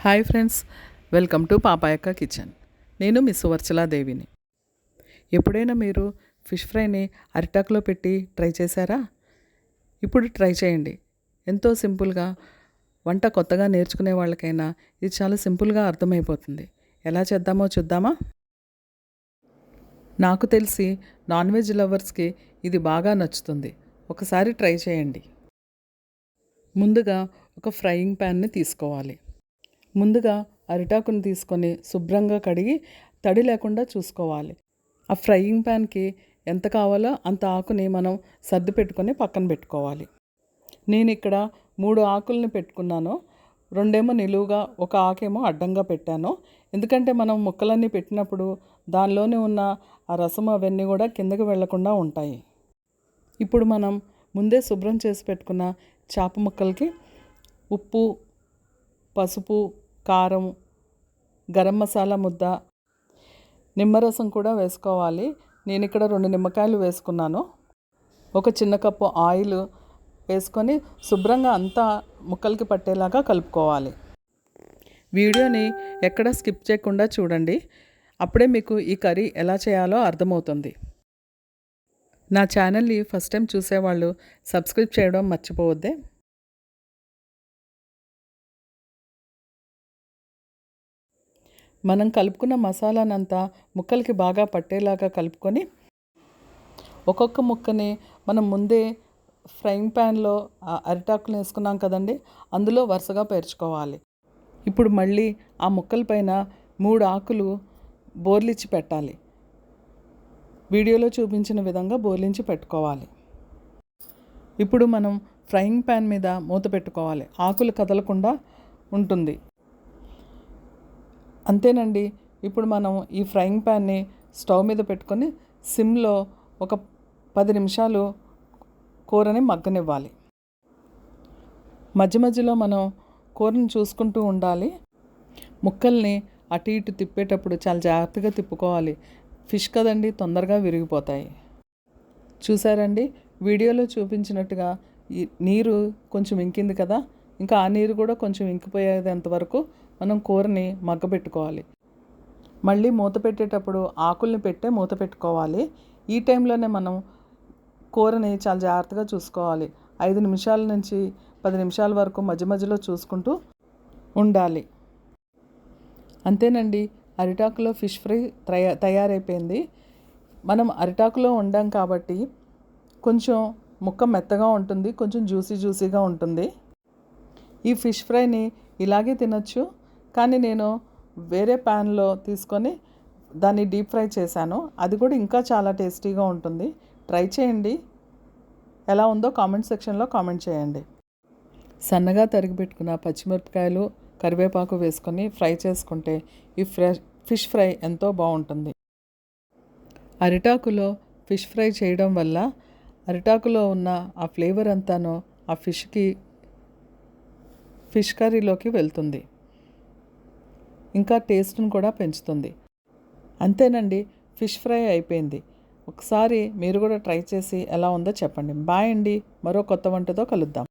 Hi friends, welcome to Papayakka kitchen. నేను miss వర్చలాదేవిని. ఎప్పుడైనా మీరు ఫిష్ ఫ్రైని అరిటాకులో పెట్టి ట్రై చేశారా? ఇప్పుడు ట్రై చేయండి. ఎంతో సింపుల్గా, వంట కొత్తగా నేర్చుకునే వాళ్ళకైనా ఇది చాలా సింపుల్గా అర్థమైపోతుంది. ఎలా చేద్దామో చూద్దామా? నాకు తెలిసి నాన్ వెజ్ లవర్స్కి ఇది బాగా నచ్చుతుంది. ఒకసారి ట్రై చేయండి. ముందుగా ఒక ఫ్రైయింగ్ ప్యాన్ని తీసుకోవాలి. ముందుగా అరిటాకుని తీసుకొని శుభ్రంగా కడిగి తడి లేకుండా చూసుకోవాలి. ఆ ఫ్రైయింగ్ ప్యాన్కి ఎంత కావాలో అంత ఆకుని మనం సర్ది పెట్టుకొని పక్కన పెట్టుకోవాలి. నేను ఇక్కడ 3 ఆకుల్ని పెట్టుకున్నాను. 2 నిలువుగా, ఒక ఆకేమో అడ్డంగా పెట్టాను. ఎందుకంటే మనం ముక్కలన్నీ పెట్టినప్పుడు దానిలోనే ఉన్న ఆ రసం అవన్నీ కూడా కిందకి వెళ్లకుండా ఉంటాయి. ఇప్పుడు మనం ముందే శుభ్రం చేసి పెట్టుకున్న చేప ముక్కలకి ఉప్పు, పసుపు, కారం, గరం మసాలా ముద్ద, నిమ్మరసం కూడా వేసుకోవాలి. నేను ఇక్కడ 2 నిమ్మకాయలు వేసుకున్నాను. ఒక చిన్న కప్పు ఆయిల్ వేసుకొని శుభ్రంగా అంతా ముక్కలకి పట్టేలాగా కలుపుకోవాలి. వీడియోని ఎక్కడ స్కిప్ చేయకుండా చూడండి. అప్పుడే మీకు ఈ కర్రీ ఎలా చేయాలో అర్థమవుతుంది. నా ఛానల్ని ఫస్ట్ టైం చూసేవాళ్ళు సబ్స్క్రైబ్ చేయడం మర్చిపోవద్దే. మనం కలుపుకున్న మసాలానంతా ముక్కలకి బాగా పట్టేలాగా కలుపుకొని ఒక్కొక్క ముక్కని మనం ముందే ఫ్రైయింగ్ ప్యాన్లో అరిటాకులు వేసుకున్నాం కదండి, అందులో వరుసగా పేర్చుకోవాలి. ఇప్పుడు మళ్ళీ ఆ ముక్కల పైన 3 ఆకులు బోర్లిచ్చి పెట్టాలి. వీడియోలో చూపించిన విధంగా బోర్లించి పెట్టుకోవాలి. ఇప్పుడు మనం ఫ్రైయింగ్ ప్యాన్ మీద మూత పెట్టుకోవాలి. ఆకులు కదలకుండా ఉంటుంది. అంతేనండి. ఇప్పుడు మనం ఈ ఫ్రైయింగ్ ప్యాన్ని స్టవ్ మీద పెట్టుకొని సిమ్లో ఒక 10 నిమిషాలు కూరని మగ్గనివ్వాలి. మధ్య మధ్యలో మనం కూరని చూసుకుంటూ ఉండాలి. ముక్కల్ని అటు ఇటు తిప్పేటప్పుడు చాలా జాగ్రత్తగా తిప్పుకోవాలి. ఫిష్ కదండి, తొందరగా విరిగిపోతాయి. చూసారండి, వీడియోలో చూపించినట్టుగా ఈ నీరు కొంచెం ఇంకింది కదా, ఇంకా ఆ నీరు కూడా కొంచెం ఇంకిపోయేంతవరకు మనం కూరని మగ్గబెట్టుకోవాలి. మళ్ళీ మూత పెట్టేటప్పుడు ఆకుల్ని పెట్టే మూత పెట్టుకోవాలి. ఈ టైంలోనే మనం కూరని చాలా జాగ్రత్తగా చూసుకోవాలి. 5 నిమిషాల నుంచి 10 నిమిషాల వరకు మధ్య మధ్యలో చూసుకుంటూ ఉండాలి. అంతేనండి, అరిటాకులో ఫిష్ ఫ్రై తయారైపోయింది. మనం అరిటాకులో వండాం కాబట్టి కొంచెం ముక్క మెత్తగా ఉంటుంది, కొంచెం జ్యూసీగా ఉంటుంది. ఈ ఫిష్ ఫ్రైని ఇలాగే తినొచ్చు, కానీ నేను వేరే ప్యాన్లో తీసుకొని దాన్ని డీప్ ఫ్రై చేశాను. అది కూడా ఇంకా చాలా టేస్టీగా ఉంటుంది. ట్రై చేయండి. ఎలా ఉందో కామెంట్ సెక్షన్లో కామెంట్ చేయండి. సన్నగా తరిగి పెట్టుకున్న పచ్చిమిరపకాయలు, కరివేపాకు వేసుకొని ఫ్రై చేసుకుంటే ఈ ఫిష్ ఫ్రై ఎంతో బాగుంటుంది. అరిటాకులో ఫిష్ ఫ్రై చేయడం వల్ల అరిటాకులో ఉన్న ఆ ఫ్లేవర్ అంతాను ఆ ఫిష్ కర్రీలోకి వెళ్తుంది. ఇంకా టేస్ట్ని కూడా పెంచుతుంది. అంతేనండి, ఫిష్ ఫ్రై అయిపోయింది. ఒకసారి మీరు కూడా ట్రై చేసి ఎలా ఉందో చెప్పండి. బాయ్ అండి. మరో కొత్త వంటతో కలుద్దాం.